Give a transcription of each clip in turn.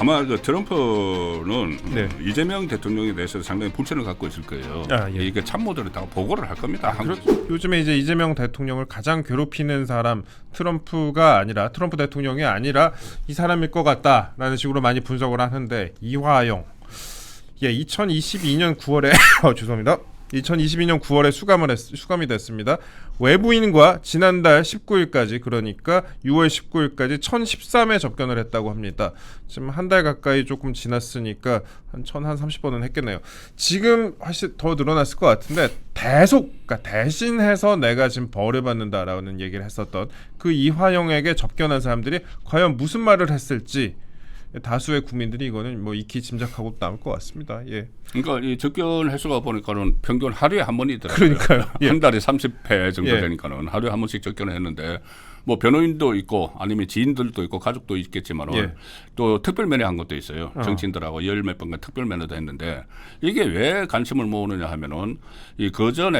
아마 그 트럼프는 네. 이재명 대통령에 대해서 상당히 불편을 갖고 있을 거예요. 이게 참모들이 다 보고를 할 겁니다. 요즘에 이제 이재명 대통령을 가장 괴롭히는 사람 트럼프가 아니라 트럼프 대통령이 아니라 이 사람일 것 같다라는 식으로 많이 분석을 하는데 이화영 2022년 9월에 죄송합니다. 2022년 9월에 수감이 됐습니다. 외부인과 지난달 19일까지 그러니까 6월 19일까지 1013회 접견을 했다고 합니다. 지금 한 달 가까이 조금 지났으니까 한 1030번은 했겠네요. 지금 훨씬 더 늘어났을 것 같은데 그러니까 대신해서 내가 지금 벌을 받는다라는 얘기를 했었던 그 이화영에게 접견한 사람들이 과연 무슨 말을 했을지 다수의 국민들이 이거는 뭐 익히 짐작하고 남을 것 같습니다. 예. 그러니까 이 접견 횟수가 보니까는 평균 하루에 한 번이더라고요. 그러니까요. 예. 한 달에 30회 정도 예. 되니까는 하루에 한 번씩 접견을 했는데 뭐 변호인도 있고 아니면 지인들도 있고 가족도 있겠지만은 예. 또 특별 면회한 것도 있어요. 정치인들하고 열 몇 번간 특별 면회도 했는데 이게 왜 관심을 모으느냐 하면은 이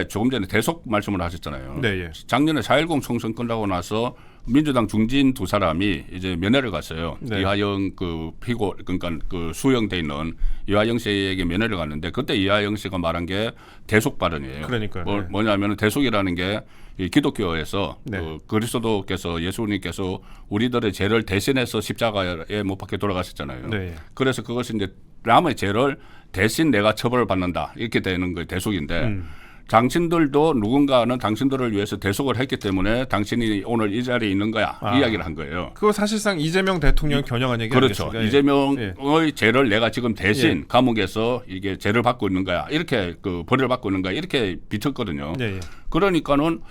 조금 전에 대속 말씀을 하셨잖아요. 네, 예. 작년에 4.10 총선 끝나고 나서 민주당 중진 두 사람이 이제 면회를 갔어요. 네. 이화영 그러니까 그 수용돼 있는 이화영 씨에게 면회를 갔는데 그때 이화영 씨가 말한 게 대속 발언이에요. 그러니까요. 뭐냐면 대속이라는 게 이 기독교에서 네. 그 그리스도께서 예수님께서 우리들의 죄를 대신해서 십자가에 못 박혀 돌아가셨잖아요. 네. 그래서 그것이 이제 남의 죄를 대신 내가 처벌을 받는다 이렇게 되는 게 대속인데. 당신들도 누군가는 당신들을 위해서 대속을 했기 때문에 당신이 오늘 이 자리에 있는 거야 이 이야기를 한 거예요. 그거 사실상 이재명 대통령 겨냥한 얘기 그렇죠. 아니겠습니까? 이재명의 죄를 내가 지금 대신 감옥에서 이게 죄를 받고 있는 거야 이렇게 그 벌을 받고 있는 거야 이렇게 비쳤거든요. 예. 그러니까는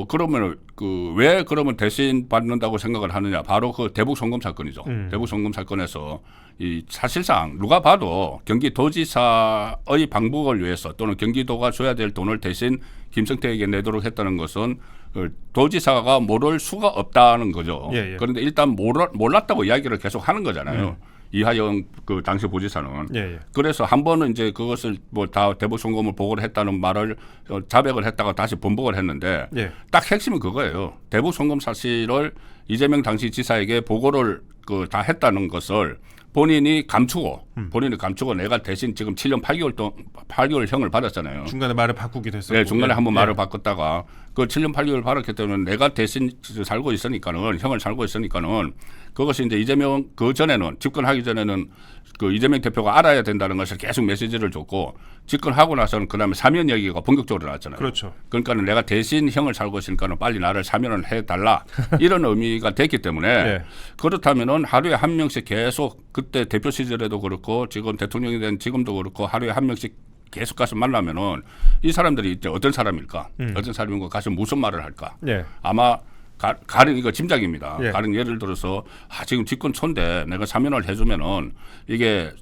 그러면 왜 그러면 대신 받는다고 생각을 하느냐 바로 그 대북 송금 사건이죠. 대북 송금 사건에서 이 사실상 누가 봐도 경기도지사의 방북을 위해서 또는 경기도가 줘야 될 돈을 대신 김성태에게 내도록 했다는 것은 도지사가 모를 수가 없다는 거죠. 예. 그런데 일단 몰랐다고 이야기를 계속 하는 거잖아요. 이하영 그 당시 부지사는. 예. 그래서 한 번은 이제 그것을 뭐 다 대북 송금을 보고를 했다는 말을 자백을 했다가 다시 번복을 했는데 예. 딱 핵심은 그거예요. 대북 송금 사실을 이재명 당시 지사에게 보고를 다 했다는 것을 본인이 감추고 내가 대신 지금 7년 8개월 형을 받았잖아요. 중간에 말을 바꾸기도 했었고. 네, 중간에 한번 말을 바꿨다가 그 7년 8개월 받았기 때문에 내가 대신 살고 있으니까는 형을 살고 있으니까는 그것이 이제 이재명 그 전에는 집권하기 전에는 그 이재명 대표가 알아야 된다는 것을 계속 메시지를 줬고 집권하고 나서는 그다음에 사면 얘기가 본격적으로 나왔잖아요. 그렇죠. 그러니까는 내가 대신 형을 살고 있으니까는 빨리 나를 사면을 해달라 이런 의미가 됐기 때문에 네. 그렇다면은 하루에 한 명씩 계속 그때 대표 시절에도 그렇고 지금 대통령이 된 지금도 그렇고 하루에 한 명씩 계속 가서 만나면은 이 사람들이 이제 어떤 사람일까? 어떤 사람인가 가서 무슨 말을 할까? 예. 아마 가령 이거 짐작입니다. 예. 가령 예를 들어서 지금 집권 초인데 내가 사면을 해주면은 이게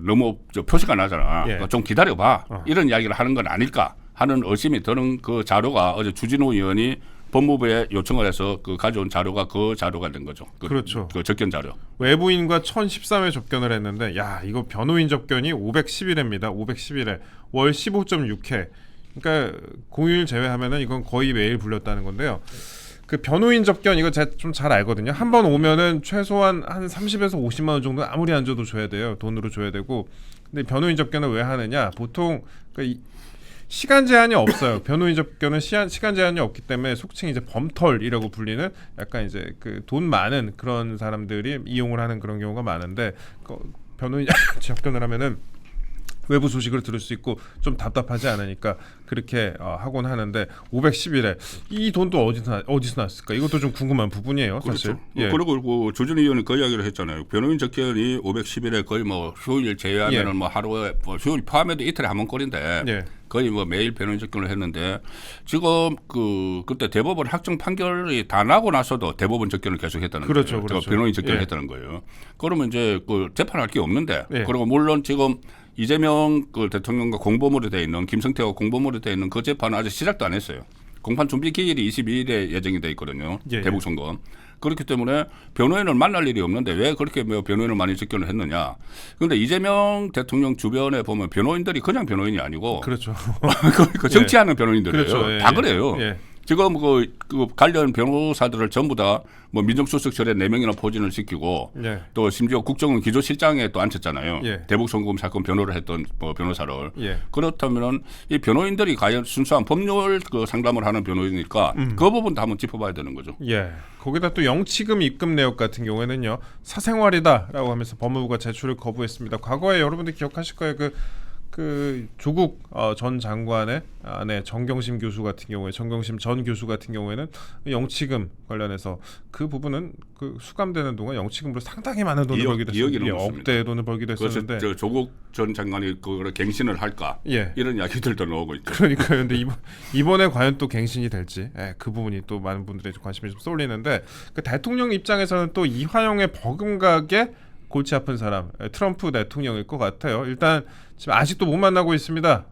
너무 표시가 나잖아. 예. 그러니까 좀 기다려봐. 이런 이야기를 하는 건 아닐까 하는 의심이 드는 그 자료가 어제 주진우 의원이 법무부에 요청을 해서 가져온 자료가 그 자료가 된 거죠. 그렇죠. 그 접견 자료. 외부인과 1013회 접견을 했는데 이거 변호인 접견이 511회입니다. 511회. 월 15.6회. 그러니까 공휴일 제외하면은 이건 거의 매일 불렸다는 건데요. 그 변호인 접견 이거 제가 좀 잘 알거든요. 한 번 오면은 최소한 한 30에서 50만 원 정도 아무리 안 줘도 줘야 돼요. 돈으로 줘야 되고. 근데 변호인 접견을 왜 하느냐? 보통 시간 제한이 없어요. 변호인 접견은 시간 제한이 없기 때문에 속칭 이제 범털이라고 불리는 약간 이제 그 돈 많은 그런 사람들이 이용을 하는 그런 경우가 많은데 변호인 접견을 하면은 외부 소식을 들을 수 있고 좀 답답하지 않으니까 그렇게 하곤 하는데 511회 이 돈도 어디서 났을까? 이것도 좀 궁금한 부분이에요, 사실. 그렇죠. 예. 그리고 주준희 의원이 그 이야기를 했잖아요. 변호인 접견이 511회 거의 뭐 휴일 제외하면은 뭐 하루에 휴일 포함해도 이틀에 한 번꼴인데 예. 거의 뭐 매일 변호인 접견을 했는데 지금 그때 대법원 확정 판결이 다 나고 나서도 대법원 접견을 계속했다는 그렇죠, 거예요. 그렇죠. 변호인 접견을 예. 했다는 거예요. 그러면 이제 재판할 게 없는데 예. 그리고 물론 지금 이재명 대통령과 공범으로 돼 있는 김성태와 공범으로 돼 있는 그 재판은 아직 시작도 안 했어요. 공판 준비 기일이 22일에 예정이 돼 있거든요. 예. 대북 선거. 그렇기 때문에 변호인을 만날 일이 없는데 왜 그렇게 변호인을 많이 접견을 했느냐. 그런데 이재명 대통령 주변에 보면 변호인들이 그냥 변호인이 아니고 그렇죠. 그 정치하는 변호인들이에요. 그렇죠. 예. 다 그래요. 예. 지금 그 관련 변호사들을 전부 다 뭐 민정수석실에 4명이나 포진을 시키고 예. 또 심지어 국정원 기조실장에 또 앉혔잖아요. 예. 대북송금 사건 변호를 했던 변호사를. 예. 그렇다면은 이 변호인들이 과연 순수한 법률 그 상담을 하는 변호인이니까 그 부분도 한번 짚어봐야 되는 거죠. 예. 거기다 또 영치금 입금 내역 같은 경우에는요 사생활이다라고 하면서 법무부가 제출을 거부했습니다. 과거에 여러분들 기억하실 거예요. 그 조국 전 장관의 아내 정경심 교수 같은 경우에 정경심 전 교수 같은 경우에는 영치금 관련해서 그 부분은 그 수감되는 동안 영치금으로 상당히 많은 돈을 벌기도 했었는데 억대의 돈을 벌기도 했었는데 그래서 조국 전 장관이 그걸 갱신을 할까 예. 이런 이야기들도 나오고 있죠. 그러니까요. 근데 이번에 과연 또 갱신이 될지 그 부분이 또 많은 분들의 관심이 좀 쏠리는데 그 대통령 입장에서는 또 이화영의 버금가게 골치 아픈 사람 트럼프 대통령일 것 같아요. 일단 지금 아직도 못 만나고 있습니다.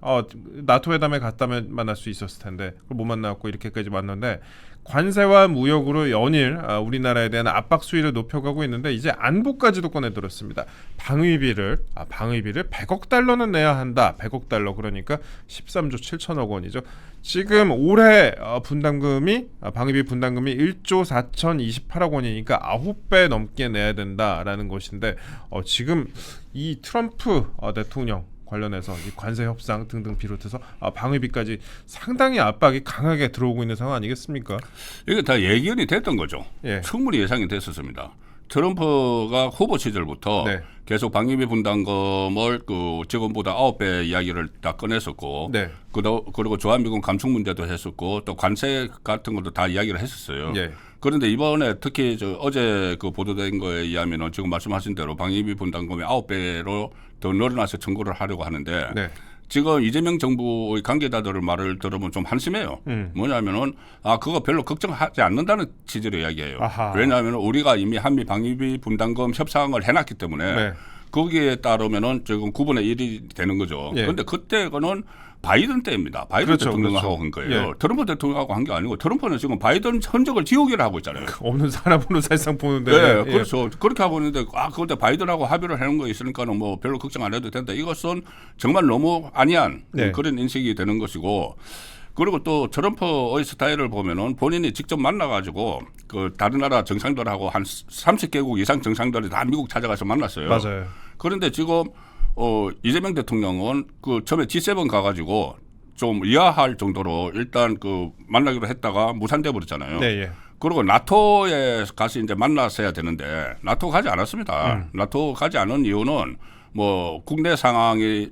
나토 회담에 갔다면 만날 수 있었을 텐데 그걸 못 만나고 이렇게까지 만났는데 관세와 무역으로 연일 우리나라에 대한 압박 수위를 높여가고 있는데 이제 안보까지도 꺼내들었습니다. 방위비를 100억 달러는 내야 한다. 100억 달러 그러니까 13조 7천억 원이죠. 지금 올해 분담금이 방위비 분담금이 1조 4,028억 원이니까 9배 넘게 내야 된다라는 것인데 지금 이 트럼프 대통령 관련해서 이 관세 협상 등등 비롯해서 방위비까지 상당히 압박이 강하게 들어오고 있는 상황 아니겠습니까? 이게 다 예견이 됐던 거죠. 예. 충분히 예상이 됐었습니다. 트럼프가 후보 시절부터 네. 계속 방위비 분담금을 그 지금보다 9배 이야기를 다 꺼냈었고, 네. 그리고 주한미군 감축 문제도 했었고, 또 관세 같은 것도 다 이야기를 했었어요. 예. 그런데 이번에 특히 어제 그 보도된 거에 의하면은 지금 말씀하신 대로 방위비 분담금이 9배로 더 늘어나서 청구를 하려고 하는데 네. 지금 이재명 정부의 관계자들의 말을 들으면 좀 한심해요. 뭐냐면은 그거 별로 걱정하지 않는다는 취지로 이야기해요. 아하. 왜냐하면 우리가 이미 한미 방위비 분담금 협상을 해놨기 때문에 네. 거기에 따르면은 지금 9분의 1이 되는 거죠. 예. 그런데 그때는 바이든 때입니다. 바이든 그렇죠, 대통령하고 그렇죠. 한 거예요. 예. 트럼프 대통령하고 한 게 아니고 트럼프는 지금 바이든 흔적을 지우기를 하고 있잖아요. 없는 사람으로 사실상 보는데. 네, 그렇죠. 그렇게 하고 있는데 그런데 바이든하고 합의를 해놓은 거 있으니까는 뭐 별로 걱정 안 해도 된다. 이것은 정말 너무 아니한 네. 그런 인식이 되는 것이고, 그리고 또 트럼프의 스타일을 보면은 본인이 직접 만나가지고 그 다른 나라 정상들하고 한 30개국 이상 정상들이 다 미국 찾아가서 만났어요. 맞아요. 그런데 지금 이재명 대통령은 그 처음에 G7 가가지고 좀 이해할 정도로 일단 그 만나기로 했다가 무산돼 버렸잖아요. 네, 예. 그리고 나토에 가서 이제 만났어야 되는데 나토 가지 않았습니다. 나토 가지 않은 이유는 뭐 국내 상황이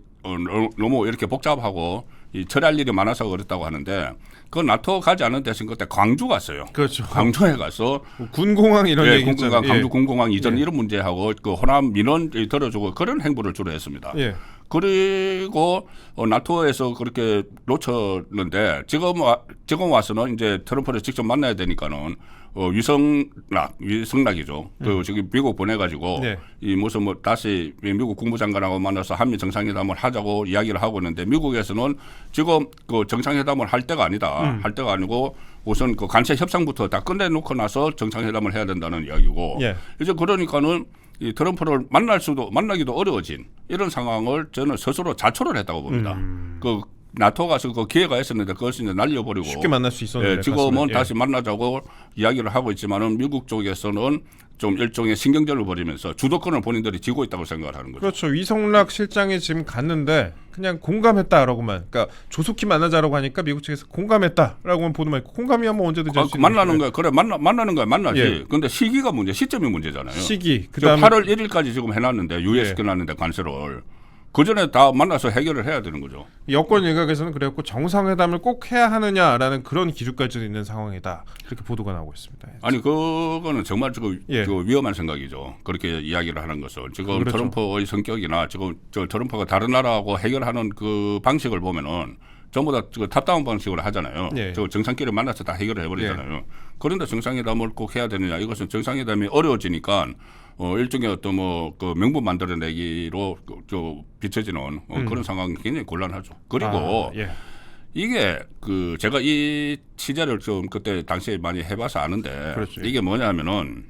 너무 이렇게 복잡하고 처리할 일이 많아서 그랬다고 하는데 그 나토 가지 않은 대신 그때 광주 갔어요. 그렇죠. 광주에 가서 군공항 이런 얘기 군공항, 있잖아요. 광주 군공항 이전 예. 이런 문제하고 그 호남 민원 들어주고 그런 행보를 주로 했습니다. 예. 그리고 나토에서 그렇게 놓쳤는데 지금 와서는 이제 트럼프를 직접 만나야 되니까는 위성락이죠. 그 저기 미국 보내가지고 네. 이 무슨 뭐 다시 미국 국무장관하고 만나서 한미 정상회담을 하자고 이야기를 하고 있는데 미국에서는 지금 그 정상회담을 할 때가 아니다. 할 때가 아니고 우선 그 관세 협상부터 다 끝내놓고 나서 정상회담을 해야 된다는 이야기고. 예. 이제 그러니까는 이 트럼프를 만나기도 어려워진 이런 상황을 저는 스스로 자초를 했다고 봅니다. 그 나토 가서 그 기회가 있었는데 그것을 이제 날려버리고 쉽게 만날 수 있었는데 지금은 가슴에. 예. 다시 만나자고 이야기를 하고 있지만은 미국 쪽에서는 좀 일종의 신경전을 벌이면서 주도권을 본인들이 쥐고 있다고 생각을 하는 거죠. 그렇죠. 위성락 실장이 지금 갔는데 그냥 공감했다라고만, 그러니까 조속히 만나자라고 하니까 미국 측에서 공감했다라고만 보도만 있고 공감이 한번 언제든지 할 수 있는 만나는 거야. 그래 만나는 거야. 만나지. 예. 근데 시기가 시점이 문제잖아요. 시기. 지금 그다음에 8월 1일까지 지금 해놨는데 유예시켜놨는데 관세를 그 전에 다 만나서 해결을 해야 되는 거죠. 여권 일각에서는 그래갖고 정상회담을 꼭 해야 하느냐라는 그런 기류까지도 있는 상황이다. 이렇게 보도가 나오고 있습니다. 아니 그거는 정말 그 예. 위험한 생각이죠. 그렇게 이야기를 하는 것은 지금 그렇죠. 트럼프의 성격이나 지금 트럼프가 다른 나라하고 해결하는 그 방식을 보면은 전부 다 탑다운 방식으로 하잖아요. 예. 정상끼리 만나서 다 해결을 해버리잖아요. 그런데 정상회담을 꼭 해야 되느냐? 이것은 정상회담이 어려워지니까 일종의 어떤 그 명분 만들어내기로 비춰지는 그런 상황이 굉장히 곤란하죠. 그리고 예. 이게 제가 이 취재를 좀 그때 당시에 많이 해봐서 아는데 그렇죠. 이게 뭐냐면은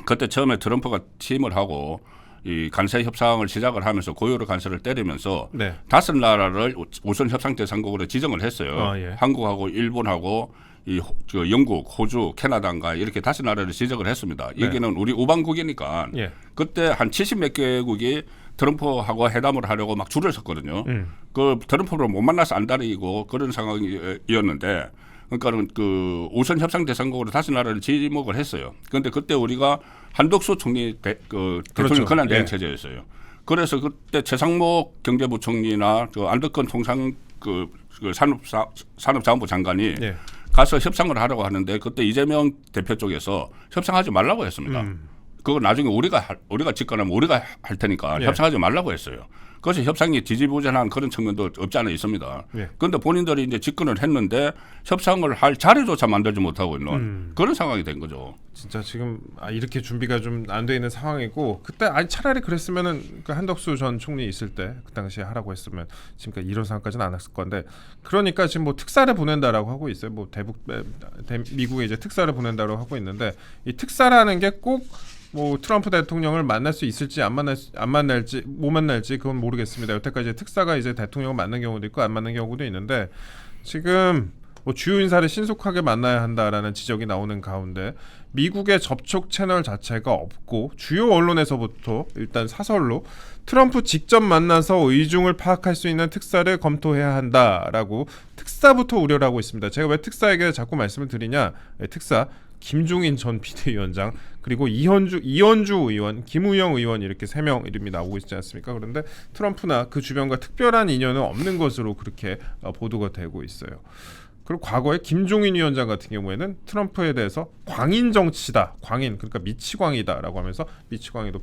그때 처음에 트럼프가 취임을 하고 이 관세 협상을 시작을 하면서 고유로 관세를 때리면서 네. 5나라를 우선 협상 대상국으로 지정을 했어요. 예. 한국하고 일본하고 저 영국, 호주, 캐나다인가 이렇게 5나라를 지적을 했습니다. 네. 여기는 우리 우방국이니까 예. 그때 한 70몇 개국이 트럼프하고 회담을 하려고 막 줄을 섰거든요. 그 트럼프를 못 만나서 안달이고 그런 상황이었는데 그러니까는 그 우선 협상 대상국으로 5나라를 지목을 했어요. 그런데 그때 우리가 한덕수 총리 대통령 그렇죠. 권한 대행 예. 체제였어요. 그래서 그때 최상목 경제부총리나 그 안덕건 통상 그 산업자원부 장관이 예. 가서 협상을 하려고 하는데 그때 이재명 대표 쪽에서 협상하지 말라고 했습니다. 그거 나중에 우리가 집권하면 우리가 할 테니까 예. 협상하지 말라고 했어요. 그래서 협상이 지지부진한 그런 측면도 없지 않아 있습니다. 예. 그런데 본인들이 이제 집권을 했는데 협상을 할 자리조차 만들지 못하고 있는 그런 상황이 된 거죠. 진짜 지금 이렇게 준비가 좀 안 돼 있는 상황이고 그때 차라리 그랬으면은 그 한덕수 전 총리 있을 때 그 당시에 하라고 했으면 지금까지 이런 상황까지는 안 왔을 건데 그러니까 지금 뭐 특사를 보낸다라고 하고 있어요. 뭐 미국에 이제 특사를 보낸다고 하고 있는데 이 특사라는 게 꼭 뭐 트럼프 대통령을 만날 수 있을지 안 만날지 못 만날지 그건 모르겠습니다. 여태까지 특사가 이제 대통령을 만난 경우도 있고 안 만난 경우도 있는데 지금 뭐 주요 인사를 신속하게 만나야 한다라는 지적이 나오는 가운데 미국의 접촉 채널 자체가 없고 주요 언론에서부터 일단 사설로 트럼프 직접 만나서 의중을 파악할 수 있는 특사를 검토해야 한다라고 특사부터 우려를 하고 있습니다. 제가 왜 특사에게 자꾸 말씀을 드리냐? 특사 김종인 전 비대위원장 그리고 이현주 의원, 김우영 의원 이렇게 3명 이름이 나오고 있지 않습니까? 그런데 트럼프나 그 주변과 특별한 인연은 없는 것으로 그렇게 보도가 되고 있어요. 그리고 과거에 김종인 위원장 같은 경우에는 트럼프에 대해서 광인 정치다, 광인 그러니까 미치광이다라고 하면서 미치광이도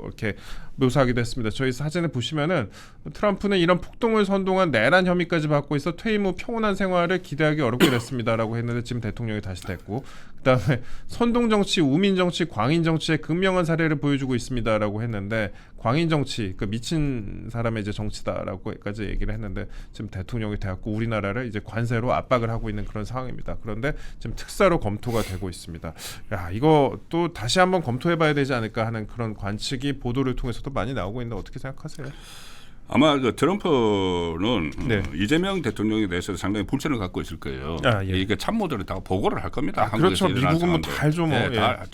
이렇게 묘사하기도 했습니다. 저희 사진을 보시면은 트럼프는 이런 폭동을 선동한 내란 혐의까지 받고 있어 퇴임 후 평온한 생활을 기대하기 어렵게 됐습니다라고 했는데 지금 대통령이 다시 됐고 그다음에 선동 정치, 우민 정치, 광인 정치의 극명한 사례를 보여주고 있습니다라고 했는데 광인 정치, 그 미친 사람의 이제 정치다라고까지 얘기를 했는데 지금 대통령이 되었고 우리나라를 이제 관세로 압박을 하고 있는 그런 상황입니다. 그런데 지금 특사로 검토가 되고 있습니다. 야, 이거 또 다시 한번 검토해봐야 되지 않을까 하는 그런 관측이 보도를 통해서도 많이 나오고 있는데 어떻게 생각하세요? 아마 그 트럼프는 네. 이재명 대통령에 대해서 상당히 불신을 갖고 있을 거예요. 예. 이게 참모들이 다 보고를 할 겁니다. 그렇죠. 일어난 미국은 뭐 상황들. 다 알죠. 뭐. 네, 다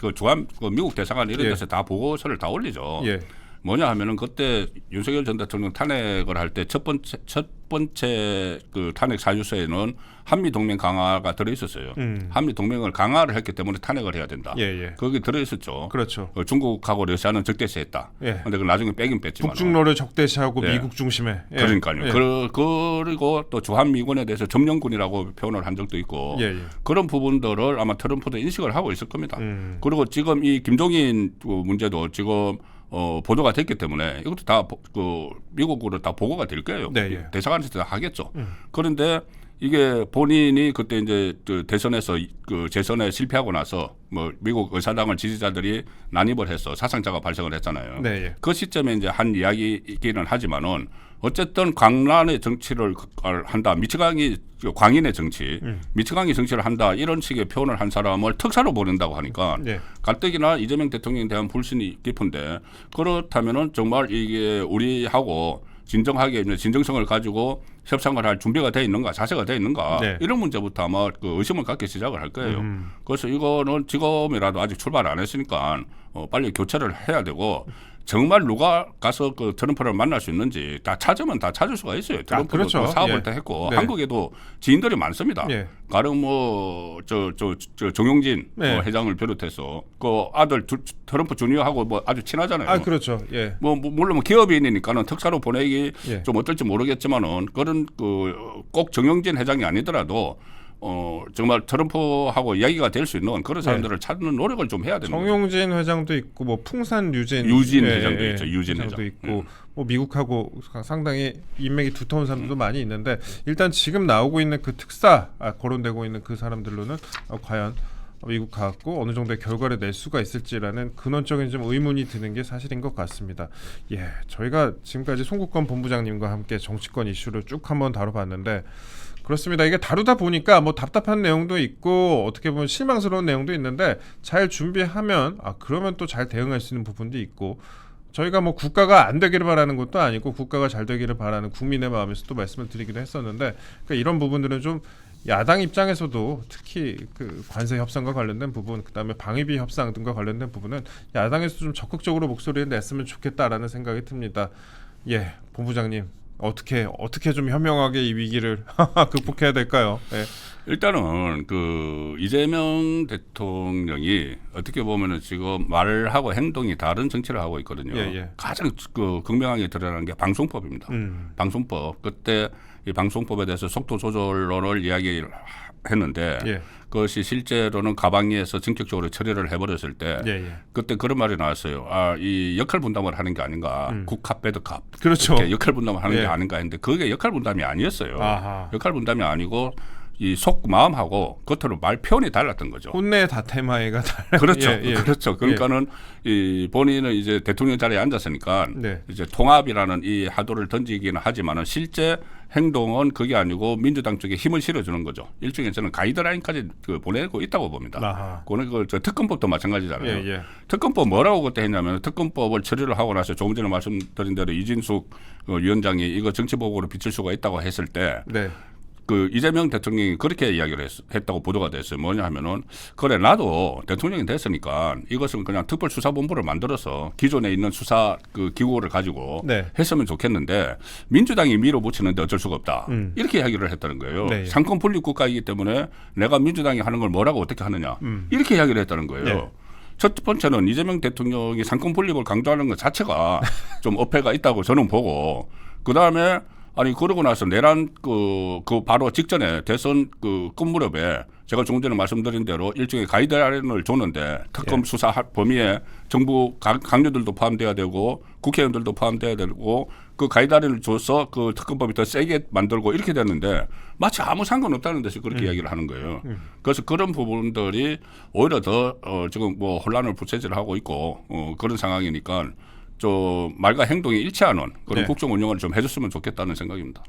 그 미국 대사관 이런 예. 데서 다 보고서를 다 올리죠. 예. 뭐냐 하면은 그때 윤석열 전 대통령 탄핵을 할 때 첫 번째 그 탄핵 사유서에는 한미 동맹 강화가 들어 있었어요. 한미 동맹을 강화를 했기 때문에 탄핵을 해야 된다. 예. 거기 들어 있었죠. 그렇죠. 중국하고 러시아는 적대시했다. 예. 근데 그 나중에 빼긴 뺐지만. 북중로를 적대시하고 예. 미국 중심에. 예. 그러니까요. 예. 그리고 또 주한미군에 대해서 점령군이라고 표현을 한 적도 있고 예. 그런 부분들을 아마 트럼프도 인식을 하고 있을 겁니다. 그리고 지금 이 김종인 문제도 지금 보도가 됐기 때문에 이것도 다 그 미국으로 다 보고가 될 거예요. 네, 예. 대사관에서 다 하겠죠. 그런데 이게 본인이 그때 이제 그 대선에서 그 재선에 실패하고 나서 뭐 미국 의사당을 지지자들이 난입을 해서 사상자가 발생을 했잖아요. 네, 예. 그 시점에 이제 한 이야기이기는 하지만은 어쨌든 광란의 정치를 한다. 미치광이 광인의 정치, 미치광이 정치를 한다. 이런 식의 표현을 한 사람을 특사로 보낸다고 하니까 예. 가뜩이나 이재명 대통령에 대한 불신이 깊은데 그렇다면은 정말 이게 우리하고 진정하게 진정성을 가지고 협상을 할 준비가 돼 있는가, 자세가 돼 있는가 네. 이런 문제부터 아마 그 의심을 갖기 시작을 할 거예요. 그래서 이거는 지금이라도 아직 출발 안 했으니까 빨리 교체를 해야 되고 정말 누가 가서 그 트럼프를 만날 수 있는지 다 찾으면 다 찾을 수가 있어요. 트럼프도 그렇죠. 사업을 예. 다 했고 네. 한국에도 지인들이 많습니다. 예. 가령 뭐 저 정용진 네. 회장을 비롯해서 그 아들 트럼프 주니어하고 뭐 아주 친하잖아요. 그렇죠. 예. 뭐 물론 뭐 기업인이니까는 특사로 보내기 예. 좀 어떨지 모르겠지만은 그런 그 꼭 정용진 회장이 아니더라도 정말 트럼프하고 이야기가 될 수 있는 그런 사람들을 찾는 노력을 좀 해야 되는 거죠. 정용진 회장도 있고 뭐 풍산 유진 회장도 있죠. 유진 회장도 회장. 있고 뭐 미국하고 상당히 인맥이 두터운 사람들도 많이 있는데 일단 지금 나오고 있는 그 특사 거론되고 있는 그 사람들로는 과연 미국 가고 어느 정도의 결과를 낼 수가 있을지라는 근원적인 좀 의문이 드는 게 사실인 것 같습니다. 예, 저희가 지금까지 송국건 본부장님과 함께 정치권 이슈를 쭉 한번 다뤄봤는데 그렇습니다. 이게 다루다 보니까 뭐 답답한 내용도 있고 어떻게 보면 실망스러운 내용도 있는데 잘 준비하면 그러면 또 잘 대응할 수 있는 부분도 있고 저희가 뭐 국가가 안 되기를 바라는 것도 아니고 국가가 잘 되기를 바라는 국민의 마음에서 또 말씀을 드리기도 했었는데 그러니까 이런 부분들은 좀 야당 입장에서도 특히 그 관세 협상과 관련된 부분, 그다음에 방위비 협상 등과 관련된 부분은 야당에서 좀 적극적으로 목소리를 냈으면 좋겠다라는 생각이 듭니다. 예, 본부장님 어떻게 좀 현명하게 이 위기를 극복해야 될까요? 예. 일단은 그 이재명 대통령이 어떻게 보면은 지금 말하고 행동이 다른 정치를 하고 있거든요. 예. 가장 그 극명하게 드러나는 게 방송법입니다. 방송법 그때 이 방송법에 대해서 속도 조절론을 이야기를 했는데 예. 그것이 실제로는 가방위에서 전격적으로 처리를 해버렸을 때 그때 그런 말이 나왔어요. 이 역할 분담을 하는 게 아닌가. 국합 배드캅. 그렇죠. 이렇게 역할 분담을 하는 예. 게 아닌가 했는데 그게 역할 분담이 아니었어요. 아하. 역할 분담이 아니고 이 속 마음하고 겉으로 말 표현이 달랐던 거죠. 혼내 다테마이가 달라. 그렇죠. 예. 그렇죠. 그러니까는 이 본인은 이제 대통령 자리에 앉았으니까 네. 이제 통합이라는 이 하도를 던지기는 하지만은 실제 행동은 그게 아니고 민주당 쪽에 힘을 실어주는 거죠. 일종의 저는 가이드라인까지 그 보내고 있다고 봅니다. 아하. 그거는 저 특검법도 마찬가지잖아요. 예. 특검법 뭐라고 그때 했냐면 특검법을 처리를 하고 나서 조금 전에 말씀드린 대로 이진숙 위원장이 이거 정치보복으로 비칠 수가 있다고 했을 때 네. 그 이재명 대통령이 그렇게 이야기를 했다고 보도가 됐어요. 뭐냐 하면은 그래 나도 대통령이 됐으니까 이것은 그냥 특별수사본부를 만들어서 기존에 있는 수사 그 기구를 가지고 네. 했으면 좋겠는데 민주당이 밀어붙이는데 어쩔 수가 없다. 이렇게 이야기를 했다는 거예요. 네. 상권 분립 국가이기 때문에 내가 민주당이 하는 걸 뭐라고 어떻게 하느냐. 이렇게 이야기를 했다는 거예요. 네. 첫 번째는 이재명 대통령이 상권 분립을 강조하는 것 자체가 좀 어폐가 있다고 저는 보고 그다음에 아니 그러고 나서 내란 그 바로 직전에 대선 그 끝무렵에 제가 조금 전에 말씀드린 대로 일종의 가이드라인을 줬는데 특검 수사 범위에 정부 강요들도 포함돼야 되고 국회의원들도 포함돼야 되고 그 가이드라인을 줘서 그 특검법이 더 세게 만들고 이렇게 됐는데 마치 아무 상관없다는 듯이 그렇게 이야기를 하는 거예요. 그래서 그런 부분들이 오히려 더 지금 뭐 혼란을 부채질하고 있고 그런 상황이니까 저 말과 행동이 일치하는 그런 네. 국정 운영을 좀 해줬으면 좋겠다는 생각입니다.